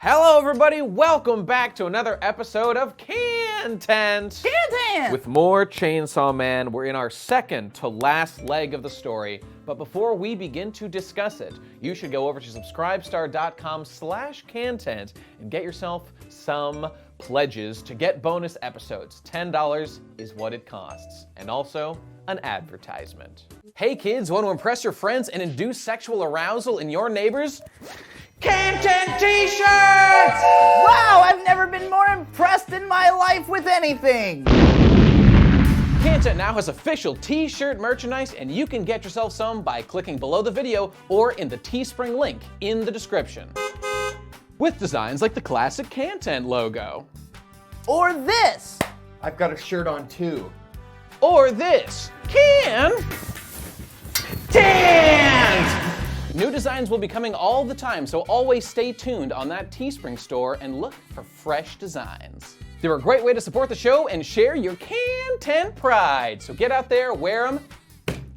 Hello everybody, welcome back to another episode of KHANTEHNT! KHANTEHNT! With more Chainsaw Man, we're in our second to last leg of the story, but before we begin to discuss it, you should go over to subscribestar.com/KHANTEHNT and get yourself some pledges to get bonus episodes. $10 is what it costs, and also an advertisement. Hey kids, want to impress your friends and induce sexual arousal in your neighbors? KHANTEHNT t-shirts! Wow, I've never been more impressed in my life with anything! KHANTEHNT now has official t-shirt merchandise, and you can get yourself some by clicking below the video or in the Teespring link in the description. With designs like the classic KHANTEHNT logo. Or this! I've got a shirt on too. Or this. KHANTEHNT! New designs will be coming all the time, so always stay tuned on that Teespring store and look for fresh designs. They're a great way to support the show and share your KHANTEHNT pride. So get out there, wear them,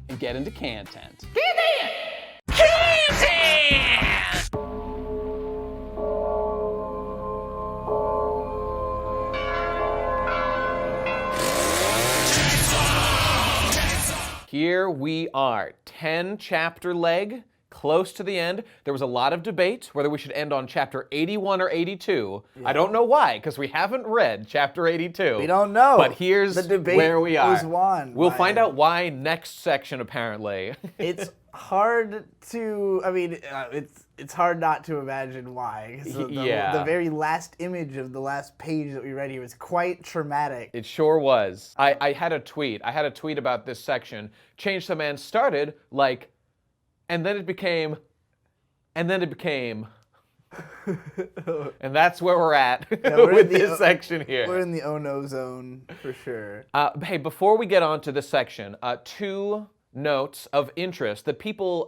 and get into KHANTEHNT. KHANTEHNT! Here we are, 10 chapter leg. Close to the end. There was a lot of debate whether we should end on chapter 81 or 82. Yeah. I don't know why, because we haven't read chapter 82. We don't know. But here's the debate where we are. Was won. We'll find out why next section, apparently. It's hard to, it's hard not to imagine why. The very last image of the last page that we read here was quite traumatic. It sure was. I had a tweet. About this section. Chainsaw Man started like, and then it became, and that's where we're at with this section here. We're in the oh no zone for sure. Hey, before we get on to this section, two notes of interest that people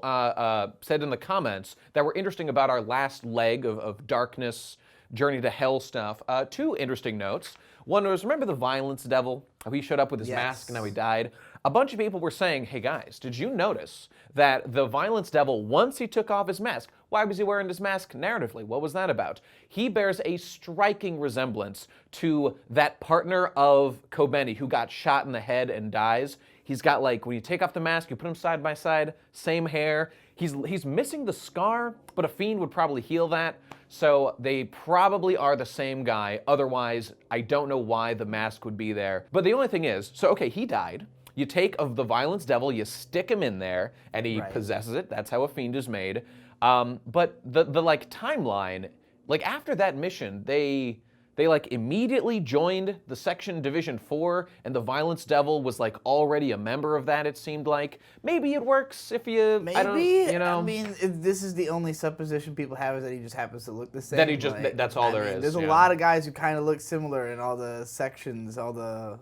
said in the comments that were interesting about our last leg of darkness, journey to hell stuff. Two interesting notes. One was, remember the violence devil? How he showed up with his mask and how he died? A bunch of people were saying, hey guys, did you notice that the violence devil, once he took off his mask, why was he wearing his mask narratively? What was that about? He bears a striking resemblance to that partner of Kobeni who got shot in the head and dies. He's got, like, when you take off the mask, you put him side by side, same hair. He's missing the scar, but a Fiend would probably heal that. So they probably are the same guy. Otherwise, I don't know why the mask would be there. But the only thing is, so okay, he died. You take of the violence devil, you stick him in there, and he possesses it. That's how a Fiend is made. But the like timeline, like after that mission, they like immediately joined the section Division 4, and the violence devil was like already a member of that, it seemed like. Maybe it works if you, maybe, I don't, you know. I mean, this is the only supposition people have is that he just happens to look the same. That he just, that's all there is. There's a lot of guys who kind of look similar in all the sections, all the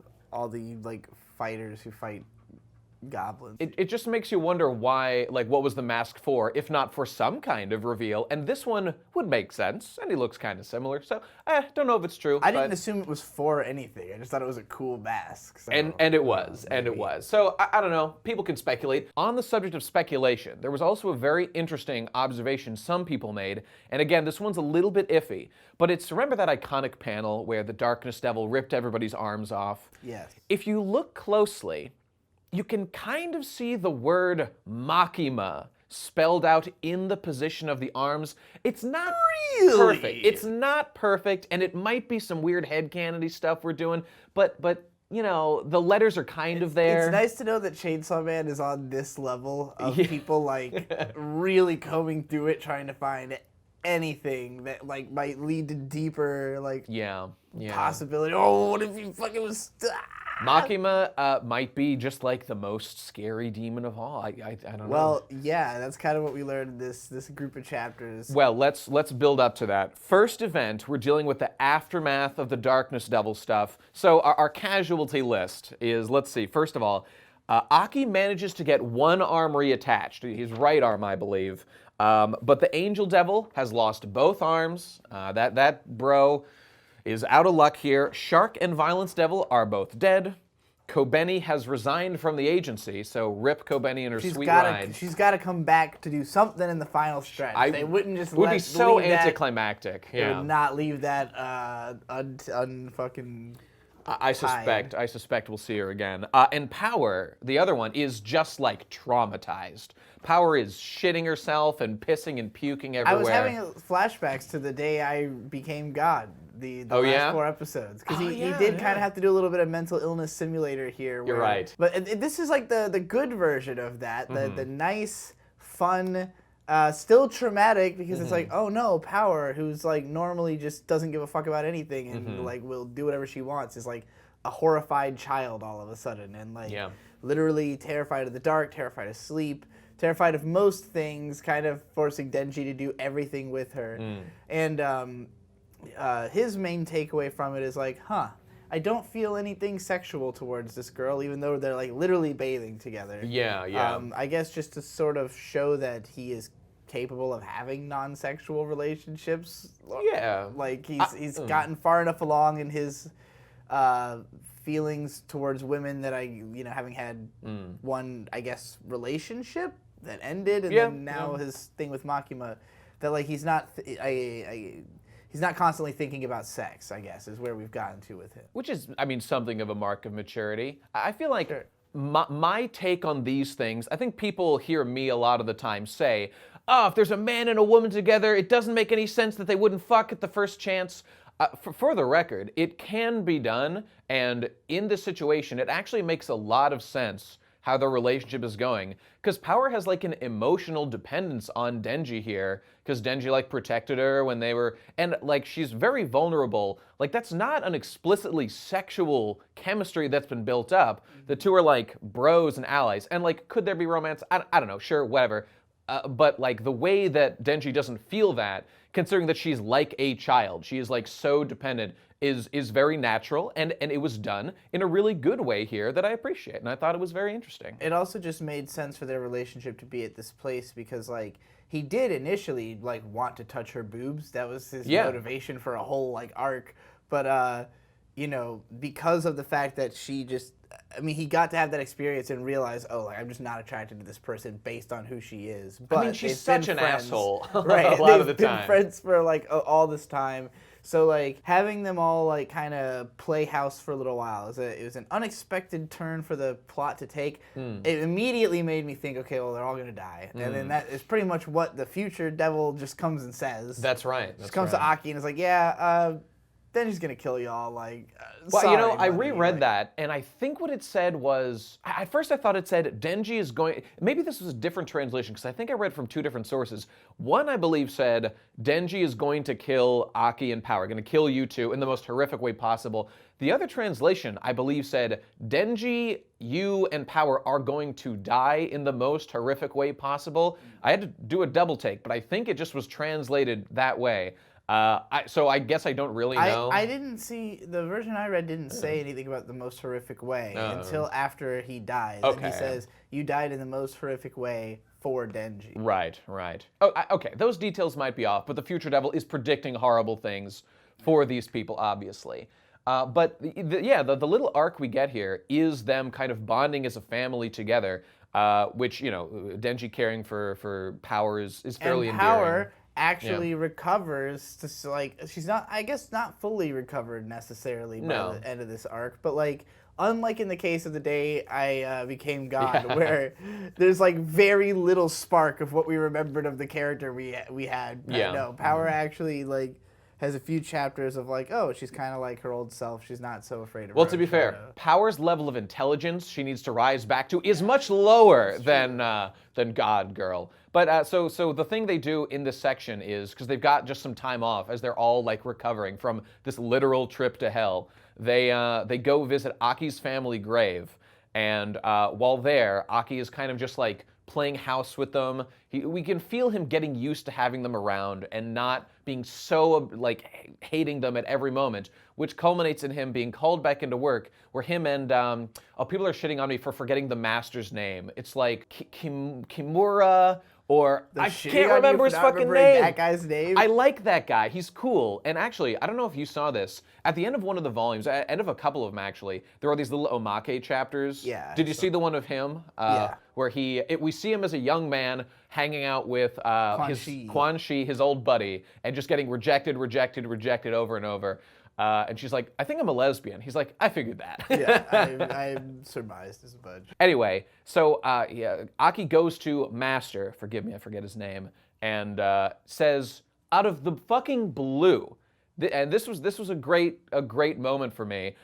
like fighters who fight goblins. It just makes you wonder why, like, what was the mask for, if not for some kind of reveal? And this one would make sense, and he looks kind of similar, so don't know if it's true. I didn't assume it was for anything. I just thought it was a cool mask. So, and it was, So I don't know, people can speculate. On the subject of speculation, there was also a very interesting observation some people made, and again, this one's a little bit iffy, but it's, remember that iconic panel where the Darkness Devil ripped everybody's arms off? Yes. If you look closely, you can kind of see the word Makima spelled out in the position of the arms. It's not perfect. It's not perfect, and it might be some weird headcanon-y stuff we're doing, but you know, the letters are kind of there. It's nice to know that Chainsaw Man is on this level of people like really combing through it, trying to find anything that like might lead to deeper like possibility. Oh, what if he fucking was? Makima might be just like the most scary demon of all. I don't know. Well, yeah, that's kind of what we learned in this group of chapters. Well, let's build up to that. First event, we're dealing with the aftermath of the Darkness Devil stuff. So our casualty list is, let's see, first of all, Aki manages to get one arm reattached, his right arm, I believe. But the Angel Devil has lost both arms. That bro is out of luck here. Shark and Violence Devil are both dead. Kobeni has resigned from the agency, so rip Kobeni and her sweet ride. She's got to come back to do something in the final stretch. They wouldn't just would be so anticlimactic. They would not leave that unfucking. I suspect we'll see her again. And Power, the other one, is just like traumatized. Power is shitting herself and pissing and puking everywhere. I was having flashbacks to the day I became God. The last 4 episodes, because he did kind of have to do a little bit of mental illness simulator here. You're right. But this is like the good version of that, the nice, fun, still traumatic, because it's like, oh no, Power, who's like normally just doesn't give a fuck about anything and like will do whatever she wants, is like a horrified child all of a sudden, and like literally terrified of the dark, terrified of sleep, terrified of most things, kind of forcing Denji to do everything with her. And his main takeaway from it is like, I don't feel anything sexual towards this girl, even though they're like literally bathing together. I guess just to sort of show that he is capable of having non-sexual relationships. Like he's gotten far enough along in his feelings towards women that having had one, I guess, relationship that ended, and then now his thing with Makima, that like he's not he's not constantly thinking about sex, I guess, is where we've gotten to with him. Which is, I mean, something of a mark of maturity. I feel like my take on these things, I think people hear me a lot of the time say, if there's a man and a woman together, it doesn't make any sense that they wouldn't fuck at the first chance. For the record, it can be done, and in this situation, it actually makes a lot of sense how the relationship is going, because Power has like an emotional dependence on Denji here, because Denji like protected her when they were, and like she's very vulnerable. Like that's not an explicitly sexual chemistry that's been built up. The two are like bros and allies, and like could there be romance? I don't know, sure, whatever. But like the way that Denji doesn't feel that, considering that she's like a child, she is like so dependent, is very natural, and it was done in a really good way here that I appreciate, and I thought it was very interesting. It also just made sense for their relationship to be at this place, because like he did initially like want to touch her boobs. That was his motivation for a whole like arc, but because of the fact that she just, I mean, he got to have that experience and realize, I'm just not attracted to this person based on who she is. But I mean, she's such an asshole right? a lot of the time. They've been friends for like all this time. So like having them all like kind of play house for a little while, it was an unexpected turn for the plot to take. It immediately made me think, okay, well, they're all gonna die, and then that is pretty much what the future devil just comes and says. That's right. Just comes to Aki and is like, Denji's gonna kill y'all. Like, well, sorry, I reread that, and I think what it said was, at first I thought it said Denji is going, maybe this was a different translation, because I think I read from 2 different sources. One, I believe, said Denji is going to kill Aki and Power, going to kill you two in the most horrific way possible. The other translation, I believe, said Denji, you, and Power are going to die in the most horrific way possible. I had to do a double take, but I think it just was translated that way. So I guess I don't really know. I didn't see, the version I read didn't say anything about the most horrific way until after he dies. Okay. And he says, you died in the most horrific way for Denji. Right. Oh, okay, those details might be off, but the future devil is predicting horrible things for these people, obviously. But the little arc we get here is them kind of bonding as a family together, which, Denji caring for Power is fairly and Power endearing. Actually recovers to, like, she's not, I guess, not fully recovered necessarily by the end of this arc, but like unlike in the case of the day I became God, where there's like very little spark of what we remembered of the character we had. No, Power actually like has a few chapters of like, she's kind of like her old self. She's not so afraid of her. Well, to be fair, Power's level of intelligence she needs to rise back to is much lower than God Girl. But so the thing they do in this section is, because they've got just some time off as they're all like recovering from this literal trip to hell, they go visit Aki's family grave, and while there, Aki is kind of just like playing house with them. We can feel him getting used to having them around and not being so like hating them at every moment, which culminates in him being called back into work, where him and people are shitting on me for forgetting the master's name. It's like Kimura Or The I shitting can't on you remember for his not fucking remembering name. that guy's name. I like that guy. He's cool. And actually, I don't know if you saw this. At the end of one of the volumes, at the end of a couple of them actually, there are these little omake chapters. Yeah, Did you see the one of him? Yeah. Where we see him as a young man hanging out with Quan Shi, his old buddy, and just getting rejected over and over. And she's like, I think I'm a lesbian. He's like, I figured that. Yeah, I surmised as much. Anyway, so Aki goes to Master, forgive me, I forget his name, and says, out of the fucking blue, and this was a great moment for me.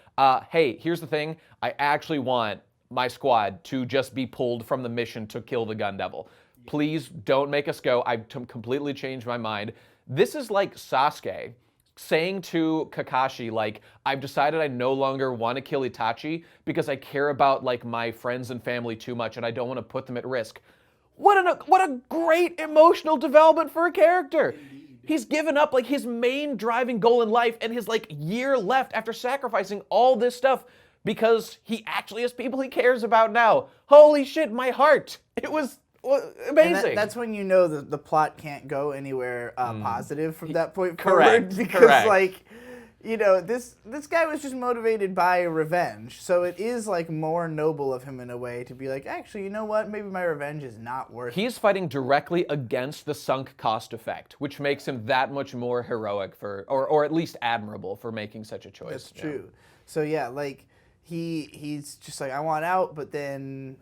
Hey, here's the thing. I actually want my squad to just be pulled from the mission to kill the Gun Devil. Please don't make us go. I've completely changed my mind. This is like Sasuke saying to Kakashi, like, I've decided I no longer want to kill Itachi because I care about, like, my friends and family too much and I don't want to put them at risk. What a great emotional development for a character. Indeed. He's given up, like, his main driving goal in life and his, like, year left after sacrificing all this stuff because he actually has people he cares about now. Holy shit, my heart. It was amazing. And that's when you know the plot can't go anywhere positive from that point Correct. forward. Because, like, you know, this guy was just motivated by revenge. So it is, like, more noble of him in a way to be like, actually, you know what? Maybe my revenge is not worth it. He's fighting directly against the sunk cost effect, which makes him that much more heroic or at least admirable for making such a choice. That's true. So, yeah, like, he's just like, I want out, but then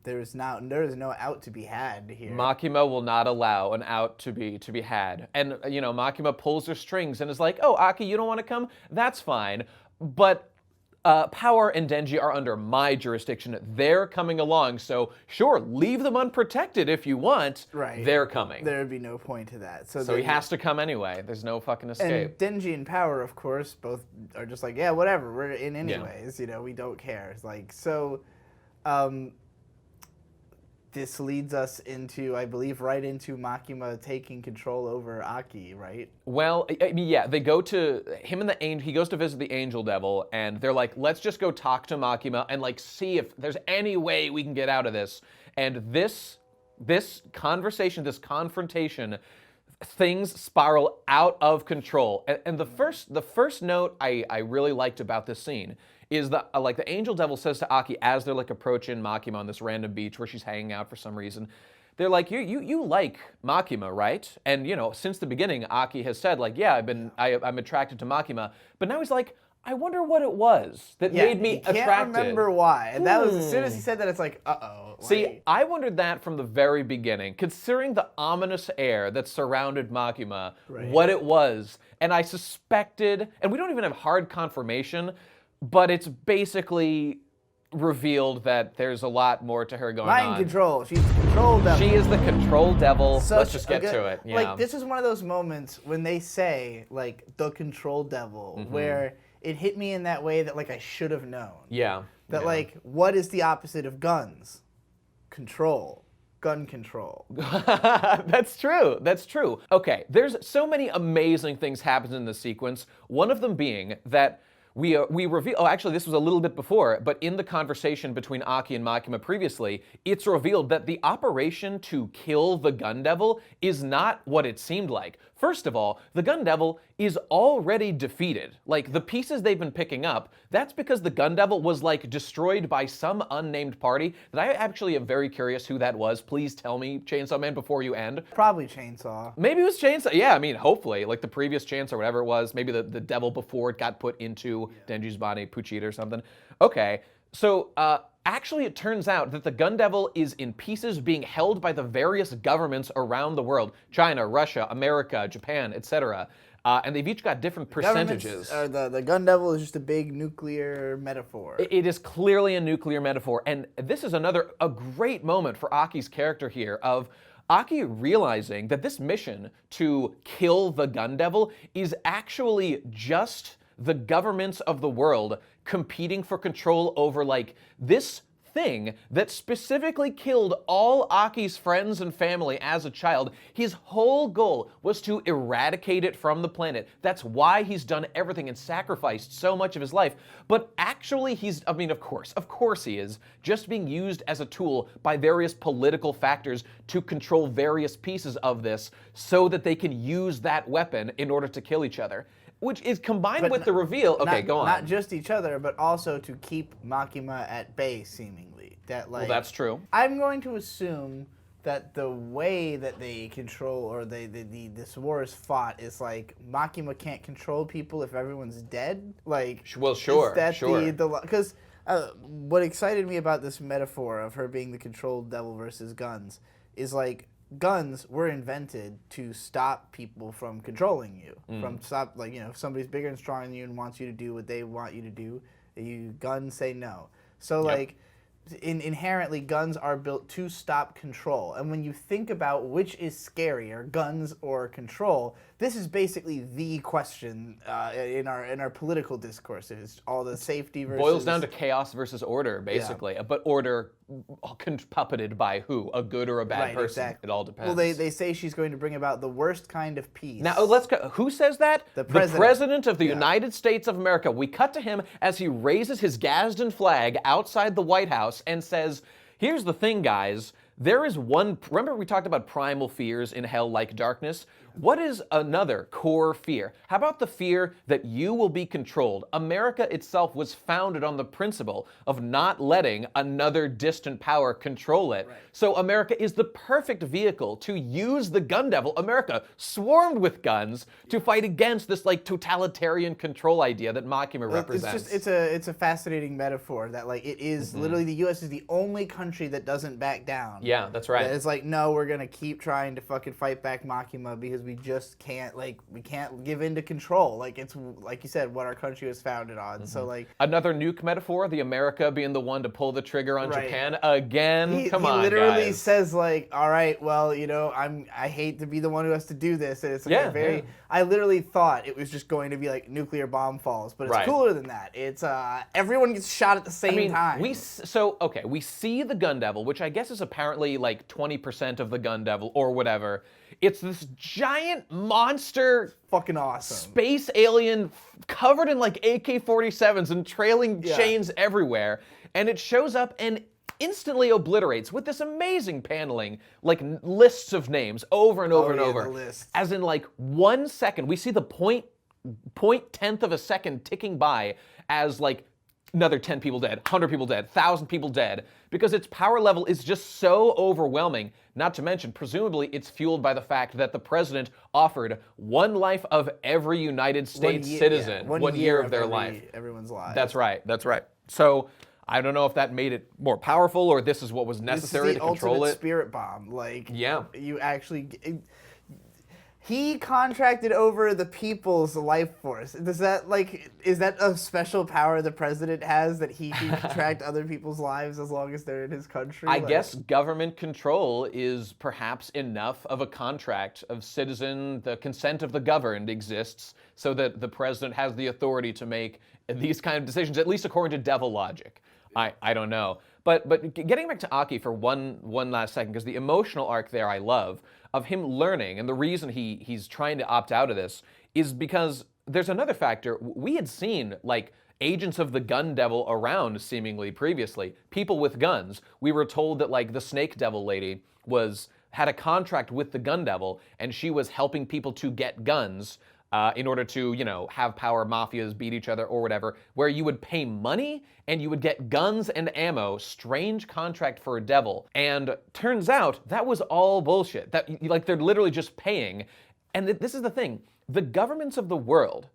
there is no out to be had here. Makima will not allow an out to be had. And, you know, Makima pulls her strings and is like, oh, Aki, you don't want to come? That's fine. But Power and Denji are under my jurisdiction. They're coming along, so sure, leave them unprotected if you want. Right. They're coming. There would be no point to that. So he has to come anyway. There's no fucking escape. And Denji and Power, of course, both are just like, yeah, whatever, we're in anyways. Yeah. You know, we don't care. It's like, so... this leads us into, I believe, right into Makima taking control over Aki, right? Well, I mean, yeah, they go to him and the angel. He goes to visit the Angel Devil, and they're like, "Let's just go talk to Makima and like see if there's any way we can get out of this." And this conversation, this confrontation, things spiral out of control. And the first note I really liked about this scene is that, like, the Angel Devil says to Aki as they're, like, approaching Makima on this random beach where she's hanging out for some reason, they're like, you like Makima, right? And, you know, since the beginning, Aki has said, like, yeah, I'm attracted to Makima. But now he's like, I wonder what it was that made me attracted. I can't remember why. And that was, as soon as he said that, it's like, uh-oh. See, I wondered that from the very beginning, considering the ominous air that surrounded Makima, what it was. And I suspected, and we don't even have hard confirmation, but it's basically revealed that there's a lot more to her going on. Mind control. She's the control devil. She is the control devil. Let's just get to it. Yeah. Like, this is one of those moments when they say, like, the control devil, where it hit me in that way that, like, I should have known. Yeah. That, like, what is the opposite of guns? Control. Gun control. That's true. That's true. Okay, there's so many amazing things happen in this sequence. One of them being that we reveal, oh, actually, this was a little bit before, but in the conversation between Aki and Makima previously, it's revealed that the operation to kill the Gun Devil is not what it seemed like. First of all, the Gun Devil is already defeated. Like, the pieces they've been picking up, that's because the Gun Devil was, like, destroyed by some unnamed party that I actually am very curious who that was. Please tell me, Chainsaw Man, before you end. Probably Chainsaw. Maybe it was Chainsaw. Yeah, I mean, hopefully. Like the previous Chainsaw or whatever it was. Maybe the devil before it got put into Denji's body, Puchita or something. Okay, so actually it turns out that the Gun Devil is in pieces being held by the various governments around the world. China, Russia, America, Japan, etc. And they've each got different percentages. The Gun Devil is just a big nuclear metaphor. It is clearly a nuclear metaphor. And this is a great moment for Aki's character here of Aki realizing that this mission to kill the Gun Devil is actually just the governments of the world competing for control over, like, this thing that specifically killed all Aki's friends and family as a child, his whole goal was to eradicate it from the planet. That's why he's done everything and sacrificed so much of his life. But actually of course he is, just being used as a tool by various political factors to control various pieces of this so that they can use that weapon in order to kill each other. Which is combined with the reveal. Okay, go on. Not just each other, but also to keep Makima at bay, seemingly. Well, that's true. I'm going to assume that the way that they control, or this war is fought, is like Makima can't control people if everyone's dead. Like, well, sure, because what excited me about this metaphor of her being the controlled devil versus guns is like, guns were invented to stop people from controlling you. If somebody's bigger and stronger than you and wants you to do what they want you to do, guns say no. So inherently, guns are built to stop control. And when you think about which is scarier, guns or control, this is basically the question in our political discourses. All the safety versus... Boils down to chaos versus order, basically. Yeah. But order puppeted by who? A good or a bad person? Exactly. It all depends. Well, they say she's going to bring about the worst kind of peace. Now, let's go. Who says that? The President of the United States of America. We cut to him as he raises his Gadsden flag outside the White House and says, here's the thing, guys. There is one... Remember we talked about primal fears in hell like darkness? What is another core fear? How about the fear that you will be controlled? America itself was founded on the principle of not letting another distant power control it. Right. So America is the perfect vehicle to use the gun devil. America swarmed with guns to fight against this like totalitarian control idea that Makima represents. It's a fascinating metaphor that like it is literally the U.S. is the only country that doesn't back down. Yeah, that's right. It's like, no, we're gonna keep trying to fucking fight back Makima because we just can't, we can't give in to control. Like, it's, like you said, what our country was founded on. So, like... Another nuke metaphor, the America being the one to pull the trigger on Japan again? Come on, He literally guys. says, like, all right, well, I hate to be the one who has to do this. And it's like I literally thought it was just going to be, like, nuclear bomb falls. But it's cooler than that. It's, everyone gets shot at the same time. We see the gun devil, which I guess is apparently, like, 20% of the gun devil, or whatever. It's this giant monster, fucking awesome space alien covered in like AK-47s and trailing chains everywhere, and it shows up and instantly obliterates with this amazing paneling, like lists of names over and over and over. As in like 1 second, we see the point tenth of a second ticking by as like another 10 people dead, 100 people dead, 1,000 people dead, because its power level is just so overwhelming. Not to mention, presumably, it's fueled by the fact that the president offered one life of every United States citizen, 1 year of their life. Everyone's life. That's right. That's right. So I don't know if that made it more powerful or this is what was necessary to control it. This is the ultimate spirit bomb. Like, you actually... He contracted over the people's life force. Is that a special power the president has, that he can contract other people's lives as long as they're in his country? I guess government control is perhaps enough of a contract of the consent of the governed exists so that the president has the authority to make these kind of decisions, at least according to devil logic. I don't know. But getting back to Aki for one last second, because the emotional arc there I love, of him learning, and the reason he's trying to opt out of this is because there's another factor. We had seen, like, agents of the gun devil around seemingly previously, people with guns. We were told that, like, the snake devil lady had a contract with the gun devil, and she was helping people to get guns in order to, have power, mafias beat each other or whatever, where you would pay money and you would get guns and ammo. Strange contract for a devil. And turns out that was all bullshit. That, like, they're literally just paying. And this is the thing. The governments of the world,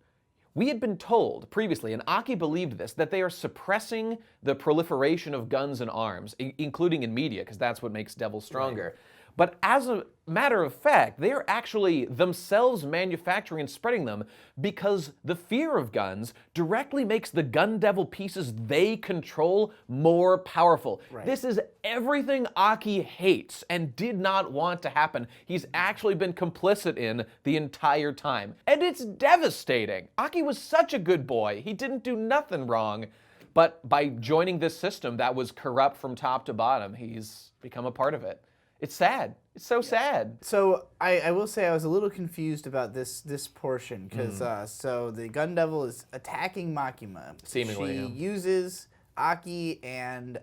we had been told previously, and Aki believed this, that they are suppressing the proliferation of guns and arms, including in media, because that's what makes devils stronger. Right. But as a matter of fact, they are actually themselves manufacturing and spreading them because the fear of guns directly makes the gun devil pieces they control more powerful. Right. This is everything Aki hates and did not want to happen. He's actually been complicit in the entire time. And it's devastating. Aki was such a good boy. He didn't do nothing wrong. But by joining this system that was corrupt from top to bottom, he's become a part of it. It's sad. It's so sad. So I will say I was a little confused about this portion because so the Gun Devil is attacking Makima. Seemingly, she uses Aki and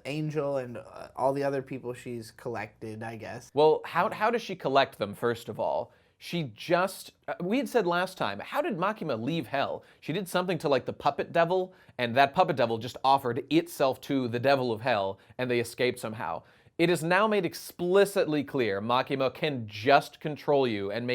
Angel and all the other people she's collected, I guess. Well, how does she collect them, first of all? She just, we had said last time, how did Makima leave hell? She did something to like the puppet devil, and that puppet devil just offered itself to the devil of hell, and they escaped somehow. It is now made explicitly clear Makima can just control you and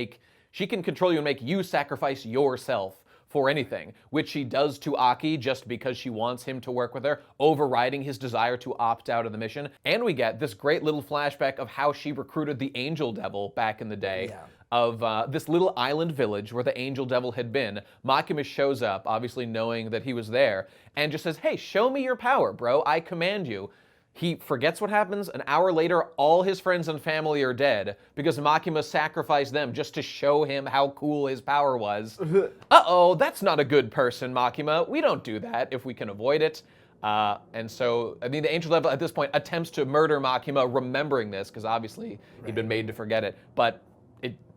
she can control you and make you sacrifice yourself for anything, which she does to Aki just because she wants him to work with her, overriding his desire to opt out of the mission. And we get this great little flashback of how she recruited the Angel Devil back in the day. Yeah. Of this little island village where the Angel Devil had been. Makima shows up, obviously knowing that he was there, and just says, hey, show me your power, bro. I command you. He forgets what happens. An hour later, all his friends and family are dead because Makima sacrificed them just to show him how cool his power was. Uh-oh, that's not a good person, Makima. We don't do that if we can avoid it. And so, I mean, the Angel Devil at this point attempts to murder Makima, remembering this, because obviously he'd been made to forget it. But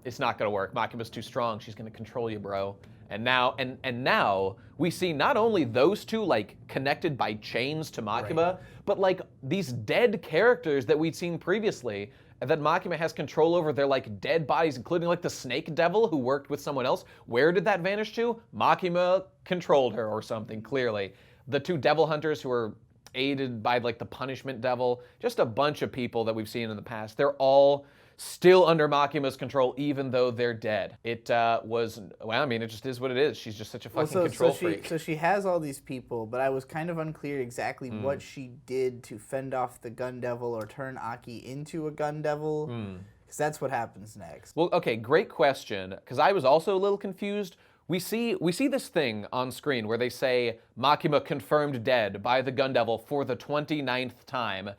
it's not going to work. Makima's too strong. She's going to control you, bro. And now, and now we see not only those two like connected by chains to Makima, but like these dead characters that we'd seen previously that Makima has control over. They're like dead bodies, including like the Snake Devil who worked with someone else. Where did that vanish to? Makima controlled her or something, clearly. The two devil hunters who are aided by like the Punishment Devil, just a bunch of people that we've seen in the past. They're all still under Makima's control, even though they're dead. It was, well, I mean, it just is what it is. She's just such a fucking control freak. So she has all these people, but I was kind of unclear exactly what she did to fend off the Gun Devil or turn Aki into a Gun Devil, because that's what happens next. Well, okay, great question, because I was also a little confused. We see this thing on screen where they say Makima confirmed dead by the Gun Devil for the 29th time.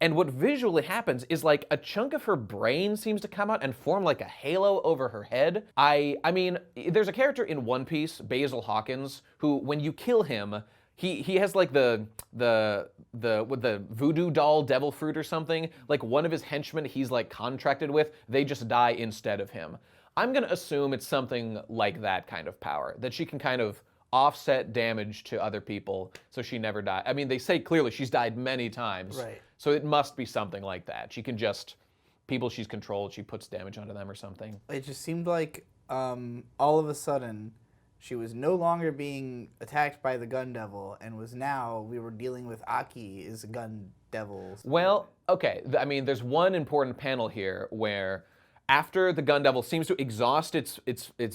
And what visually happens is like a chunk of her brain seems to come out and form like a halo over her head. I mean, there's a character in One Piece, Basil Hawkins, who when you kill him, he has like the voodoo doll devil fruit or something. Like one of his henchmen he's like contracted with, they just die instead of him. I'm gonna assume it's something like that kind of power, that she can kind of offset damage to other people so she never died. I mean, they say clearly she's died many times. Right. So it must be something like that. She can just, people she's controlled, she puts damage onto them or something. It just seemed like all of a sudden she was no longer being attacked by the Gun Devil and we were dealing with Aki as a Gun Devil. Well, okay. I mean, there's one important panel here where after the Gun Devil seems to exhaust its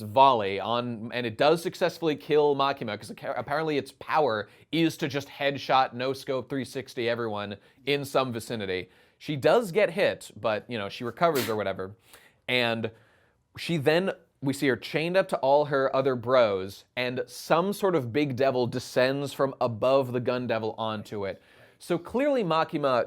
volley on, and it does successfully kill Makima, because apparently its power is to just headshot, no-scope, 360 everyone in some vicinity. She does get hit, but, you know, she recovers or whatever. And she then, we see her chained up to all her other bros, and some sort of big devil descends from above the Gun Devil onto it. So clearly Makima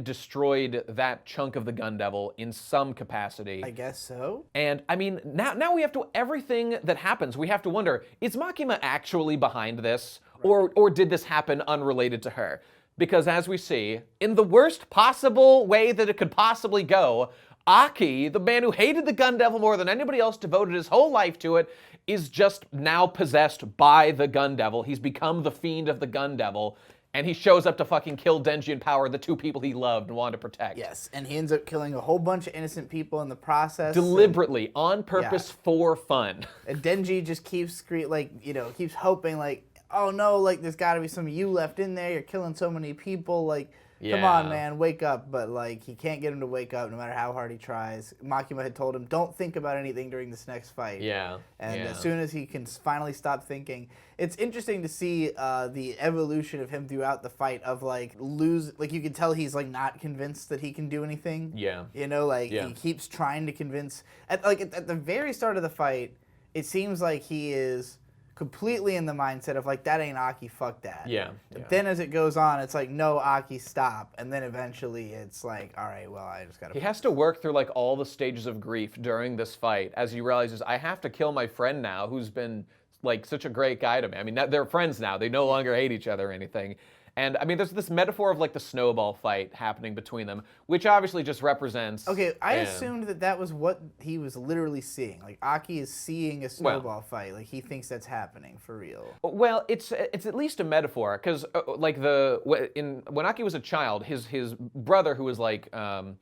destroyed that chunk of the Gun Devil in some capacity. I guess so. And I mean, now we have to, everything that happens, we have to wonder, is Makima actually behind this? Right. Or did this happen unrelated to her? Because as we see, in the worst possible way that it could possibly go, Aki, the man who hated the Gun Devil more than anybody else, devoted his whole life to it, is just now possessed by the Gun Devil. He's become the fiend of the Gun Devil. And he shows up to fucking kill Denji and Power, the two people he loved and wanted to protect. Yes, and he ends up killing a whole bunch of innocent people in the process. Deliberately, on purpose, for fun. And Denji just keeps keeps hoping like, oh no, like there's got to be some of you left in there. You're killing so many people. Like, come on, man, wake up. But like, he can't get him to wake up no matter how hard he tries. Makima had told him, don't think about anything during this next fight. Yeah. And as soon as he can finally stop thinking, it's interesting to see the evolution of him throughout the fight of like you can tell he's like not convinced that he can do anything. Yeah. You know, like he keeps trying to convince. At the very start of the fight, it seems like he is completely in the mindset of like, that ain't Aki, fuck that. Yeah. But then as it goes on, it's like, no, Aki, stop. And then eventually it's like, all right, well, I just gotta... He has to work through like all the stages of grief during this fight as he realizes, I have to kill my friend now who's been like such a great guy to me. I mean, they're friends now. They no longer hate each other or anything. And I mean, there's this metaphor of like the snowball fight happening between them, which obviously just represents. Okay, I assumed that was what he was literally seeing. Like Aki is seeing a snowball fight. Like he thinks that's happening for real. Well, it's at least a metaphor because like when Aki was a child, his brother who was like an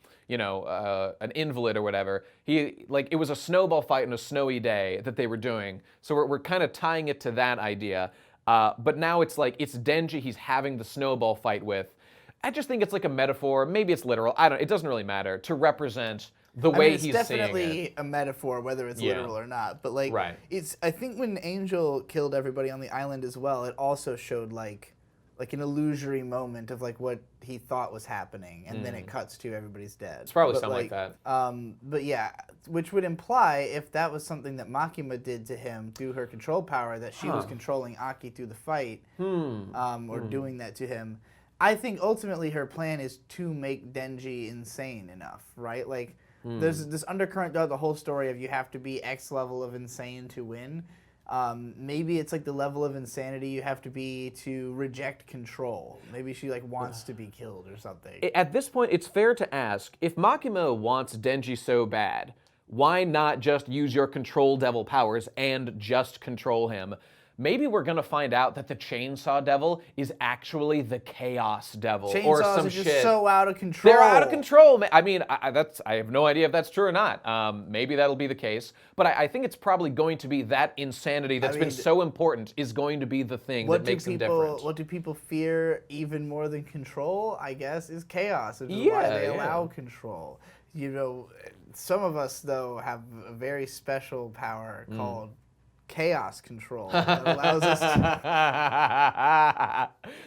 invalid or whatever, it was a snowball fight on a snowy day that they were doing. So we're kind of tying it to that idea. But now it's like, it's Denji he's having the snowball fight with. I just think it's like a metaphor. Maybe it's literal. It doesn't really matter to represent the way he's seeing it. It's definitely a metaphor, whether it's literal or not. But like, I think when Angel killed everybody on the island as well, it also showed like an illusory moment of like what he thought was happening, and then it cuts to everybody's dead. It's probably something like that. But yeah, which would imply if that was something that Makima did to him through her control power, that she was controlling Aki through the fight, or doing that to him. I think ultimately her plan is to make Denji insane enough, right? Like, there's this undercurrent throughout the whole story of you have to be X level of insane to win. Maybe it's like the level of insanity you have to be to reject control. Maybe she like wants to be killed or something. At this point, it's fair to ask, if Makima wants Denji so bad, why not just use your control devil powers and just control him? Maybe we're gonna find out that the Chainsaw Devil is actually the Chaos Devil or some are shit. just so out of control. They're out of control. I mean, I have no idea if that's true or not. Maybe that'll be the case, but I think it's probably going to be that insanity that's been so important is going to be the thing that makes them different. What do people fear even more than control? I guess is chaos, which is why they allow control. You know, some of us though have a very special power called chaos control that allows us to...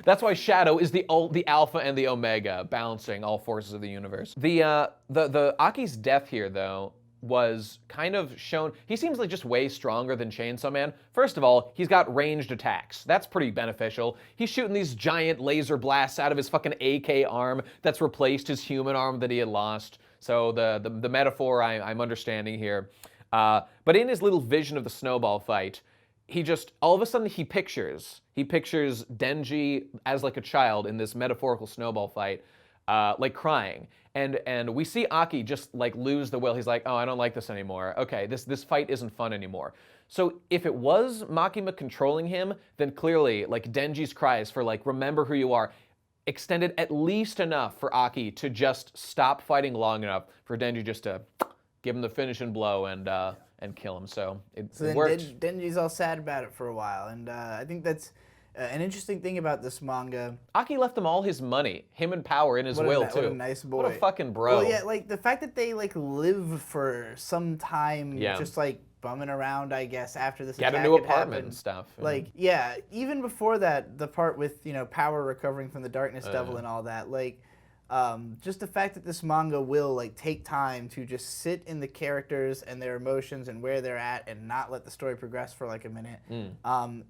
That's why Shadow is the alpha and the omega, balancing all forces of the universe. The Aki's death here, though, was kind of shown... He seems like just way stronger than Chainsaw Man. First of all, he's got ranged attacks. That's pretty beneficial. He's shooting these giant laser blasts out of his fucking AK arm that's replaced his human arm that he had lost. So the metaphor I'm understanding here. But in his little vision of the snowball fight, he just, all of a sudden he pictures Denji as like a child in this metaphorical snowball fight, like crying. And we see Aki just like lose the will. He's like, oh, I don't like this anymore. Okay, this fight isn't fun anymore. So if it was Makima controlling him, then clearly like Denji's cries for like, remember who you are, extended at least enough for Aki to just stop fighting long enough for Denji just to give him the finishing blow and kill him. So it worked. Denji's all sad about it for a while, and I think that's an interesting thing about this manga. Aki left him all his money, him and power in his will too. What a nice boy. What a fucking bro. Well, yeah, like the fact that they like live for some time, just like bumming around, I guess, after this attack had a new apartment and stuff. Like, yeah, even before that, the part with power recovering from the darkness devil and all that, like. Just the fact that this manga will like take time to just sit in the characters and their emotions and where they're at and not let the story progress for like a minute.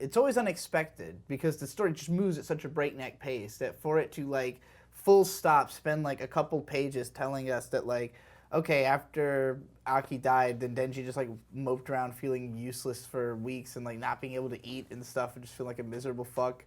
It's always unexpected because the story just moves at such a breakneck pace that for it to like full stop spend like a couple pages telling us that like, okay, after Aki died, then Denji just like moped around feeling useless for weeks and like not being able to eat and stuff and just feel like a miserable fuck.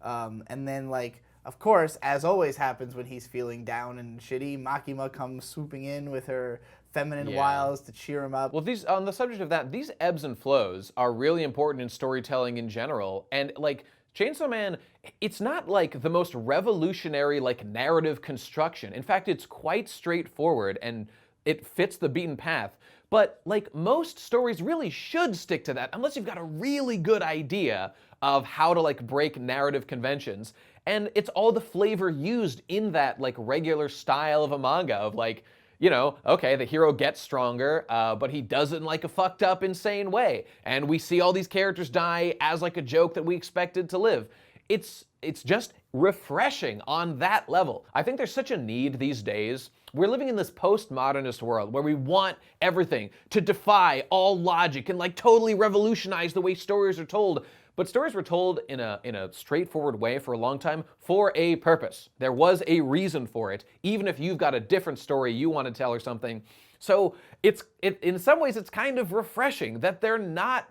And then like, of course, as always happens when he's feeling down and shitty, Makima comes swooping in with her feminine wiles to cheer him up. Well, on the subject of that, these ebbs and flows are really important in storytelling in general. And like Chainsaw Man, it's not like the most revolutionary like narrative construction. In fact, it's quite straightforward and it fits the beaten path. But like most stories really should stick to that unless you've got a really good idea of how to like break narrative conventions. And it's all the flavor used in that like regular style of a manga of like, okay, the hero gets stronger, but he does it in like a fucked up, insane way. And we see all these characters die as like a joke that we expected to live. It's just refreshing on that level. I think there's such a need these days. We're living in this postmodernist world where we want everything to defy all logic and like totally revolutionize the way stories are told. But stories were told in a straightforward way for a long time for a purpose. There was a reason for it, even if you've got a different story you want to tell or something. So in some ways it's kind of refreshing that they're not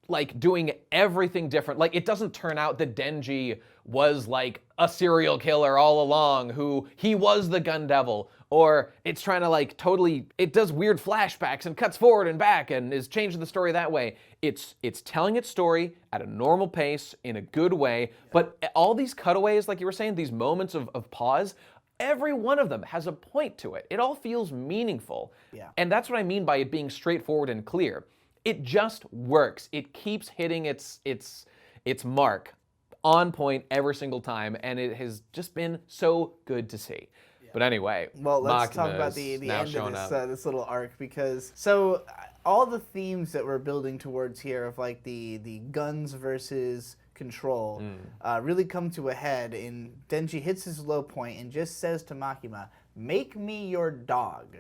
like doing everything different. Like, it doesn't turn out that Denji was like a serial killer all along, who he was the gun devil, or it's trying to like totally, it does weird flashbacks and cuts forward and back and is changing the story that way. It's telling its story at a normal pace in a good way, but all these cutaways, like you were saying, these moments of pause, every one of them has a point to it. It all feels meaningful. Yeah. And that's what I mean by it being straightforward and clear. It just works. It keeps hitting its mark on point every single time, and it has just been so good to see. Yeah. But anyway, well, let's talk about the end of this little arc, because so all the themes that we're building towards here of like the guns versus control really come to a head, and Denji hits his low point and just says to Makima, "Make me your dog.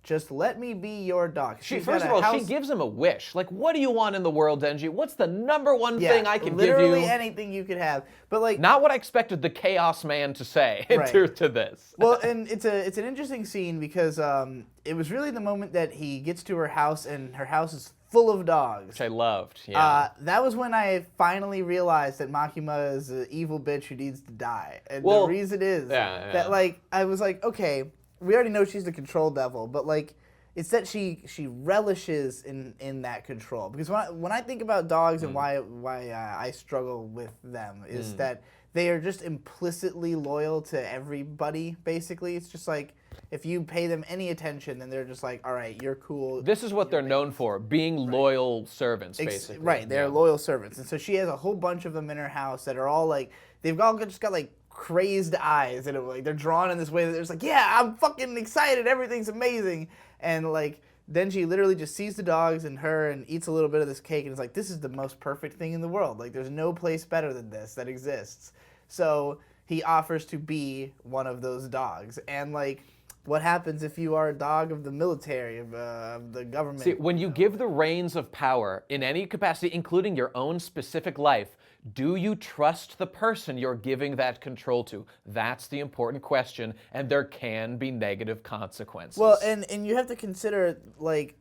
Just let me be your dog." First of all, she gives him a wish. Like, what do you want in the world, Denji? What's the number one thing I can give you? Literally anything you could have. But like, not what I expected the Chaos Man to say to this. Well, and it's an interesting scene because it was really the moment that he gets to her house and her house is full of dogs. Which I loved, yeah. That was when I finally realized that Makima is an evil bitch who needs to die. And the reason is that, like, I was like, okay, we already know she's the control devil, but like, it's that she relishes in that control. Because when I think about dogs and why I struggle with them is that they are just implicitly loyal to everybody. Basically, it's just like if you pay them any attention, then they're just like, all right, you're cool. This is what they're known for, being loyal servants, basically. Right, they're loyal servants, and so she has a whole bunch of them in her house that are all like, they've all just got like crazed eyes, and like they're drawn in this way that they're just like, yeah, I'm fucking excited, everything's amazing. And like Denji literally just sees the dogs and her and eats a little bit of this cake and is like, this is the most perfect thing in the world. Like, there's no place better than this that exists. So he offers to be one of those dogs. And like, what happens if you are a dog of the military, of the government? See, when you give the reins of power in any capacity, including your own specific life, do you trust the person you're giving that control to? That's the important question, and there can be negative consequences. Well, and you have to consider, like,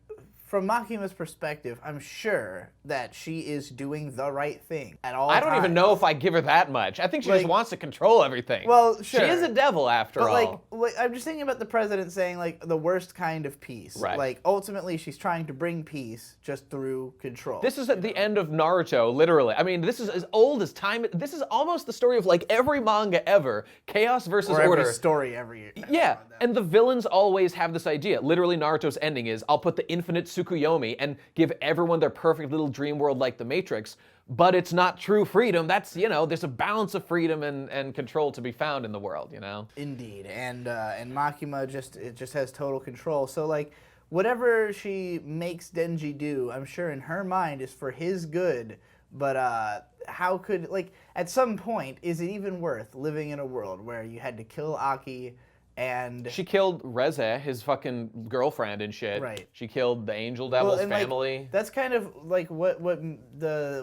from Makima's perspective, I'm sure that she is doing the right thing at all times. I don't even know if I give her that much. I think she just wants to control everything. Well, sure. She is a devil, after all. Like, I'm just thinking about the president saying, like, the worst kind of peace. Right. Like, ultimately, she's trying to bring peace just through control. This is at the end of Naruto, literally. I mean, this is as old as time. This is almost the story of, like, every manga ever. Chaos versus order. Every story every year. Yeah, and the villains always have this idea. Literally, Naruto's ending is, I'll put the infinite Tsukuyomi and give everyone their perfect little dream world like the Matrix, but it's not true freedom. That's, there's a balance of freedom and control to be found in the world, Indeed, and Makima just has total control. So, like, whatever she makes Denji do, I'm sure in her mind is for his good, but how could, like, at some point, is it even worth living in a world where you had to kill Aki, and she killed Reze, his fucking girlfriend and shit. Right. She killed the Angel Devil's family. Like, that's kind of like what made the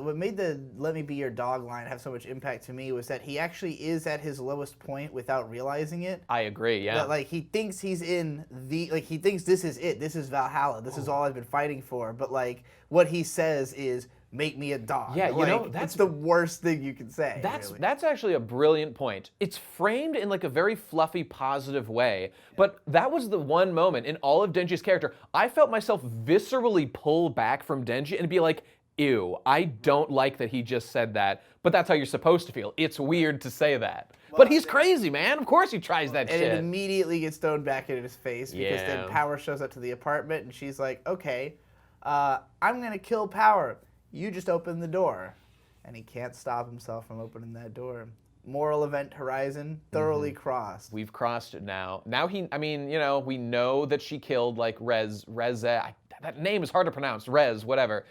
"Let me be your dog" line have so much impact to me was that he actually is at his lowest point without realizing it. I agree. Yeah. That, like, he thinks he's in he thinks this is it. This is Valhalla. This is all I've been fighting for. But like what he says is, "Make me a dog." Yeah, that's the worst thing you can say. That's actually a brilliant point. It's framed in like a very fluffy, positive way, but that was the one moment in all of Denji's character I felt myself viscerally pull back from Denji and be like, ew, I don't like that he just said that, but that's how you're supposed to feel. It's weird to say that. But he's crazy, man. Of course he tries that shit. And it immediately gets thrown back into his face because then Power shows up to the apartment and she's like, okay, I'm going to kill Power. You just open the door. And he can't stop himself from opening that door. Moral event horizon thoroughly crossed. We've crossed it now. Now we know that she killed like Reze. That name is hard to pronounce. Rez, whatever.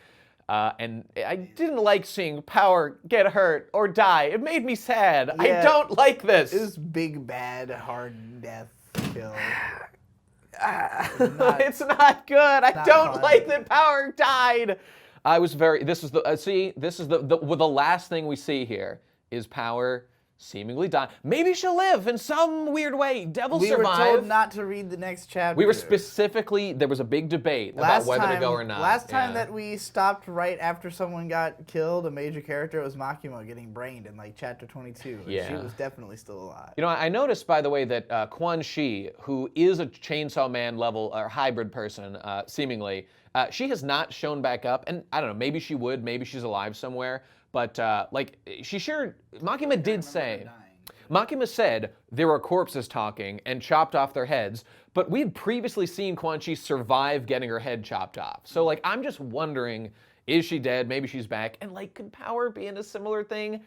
And I didn't like seeing Power get hurt or die. It made me sad. I don't like this. It was big, bad, hard death kill. It's not good. I don't like that Power died. This is the last thing we see here is Power seemingly die. Maybe she'll live in some weird way. Devil we survive. were told not to read the next chapter. We were specifically, there was a big debate about whether to go or not. Last time that we stopped right after someone got killed, a major character, it was Makima getting brained in like chapter 22. Yeah. She was definitely still alive. You know, I noticed, by the way, that Quan Chi, who is a Chainsaw Man level or hybrid person, seemingly, she has not shown back up. And I don't know, maybe she would, maybe she's alive somewhere. But, like, Makima did say, Makima said there were corpses talking and chopped off their heads, but we had previously seen Quan Chi survive getting her head chopped off. So, like, I'm just wondering, is she dead? Maybe she's back. And, like, could power be in a similar thing?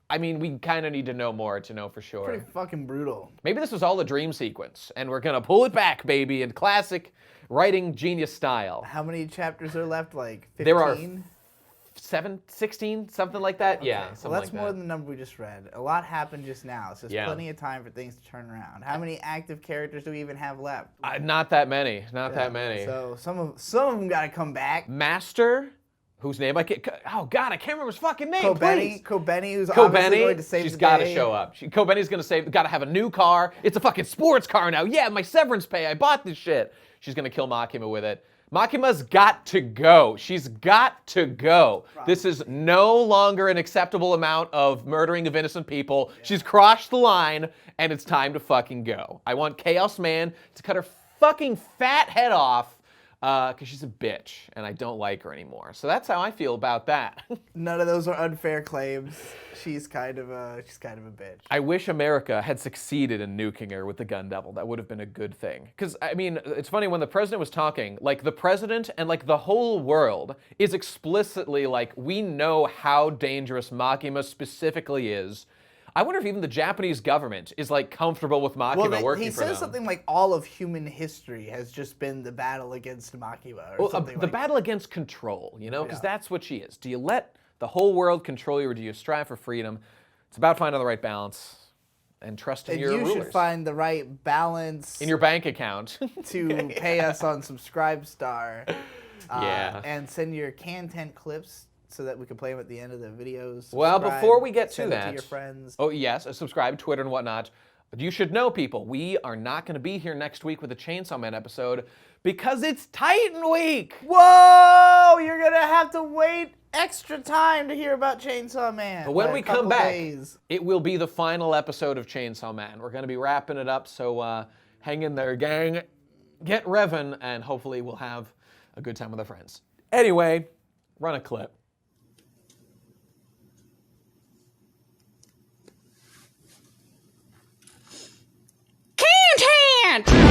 I mean, we kind of need to know more to know for sure. Pretty fucking brutal. Maybe this was all a dream sequence, and we're going to pull it back, baby, in classic writing genius style. How many chapters are left? Like 15? There are 16, something like that. Okay. Yeah, Well, that's more than the number we just read. A lot happened just now, so there's plenty of time for things to turn around. How many active characters do we even have left? Not that many. Not that many. So some of them got to come back. Master, whose name I can't. Oh God, I can't remember his fucking name. Kobeni, who's obviously going to save the day. She's got to show up. Kobeni's going to save. Got to have a new car. It's a fucking sports car now. Yeah, my severance pay. I bought this shit. She's going to kill Makima with it. Makima's got to go. She's got to go. Probably. This is no longer an acceptable amount of murdering of innocent people. Yeah. She's crossed the line, and it's time to fucking go. I want Chaos Man to cut her fucking fat head off, because she's a bitch, and I don't like her anymore. So that's how I feel about that. None of those are unfair claims. She's kind of a bitch. I wish America had succeeded in nuking her with the gun devil. That would have been a good thing. Because, I mean, it's funny, when the president was talking, like, the president and, like, the whole world is explicitly like, we know how dangerous Makima specifically is. I wonder if even the Japanese government is, like, comfortable with Makima working for them. He says something like all of human history has just been the battle against Makima, or something like that. The battle against control, you know, because that's what she is. Do you let the whole world control you, or do you strive for freedom? It's about finding the right balance and trusting your rulers. You should find the right balance in your bank account to pay us on Subscribestar. And send your KHANTENT clips so that we can play them at the end of the videos. Well, before we get to that, to your friends. Oh yes, subscribe, Twitter and whatnot. You should know, people, we are not going to be here next week with a Chainsaw Man episode because it's Titan Week. Whoa! You're gonna have to wait extra time to hear about Chainsaw Man. But when we come back, it will be the final episode of Chainsaw Man. We're going to be wrapping it up, so hang in there, gang. Get revving, and hopefully we'll have a good time with our friends. Anyway, run a clip. KHANTENT!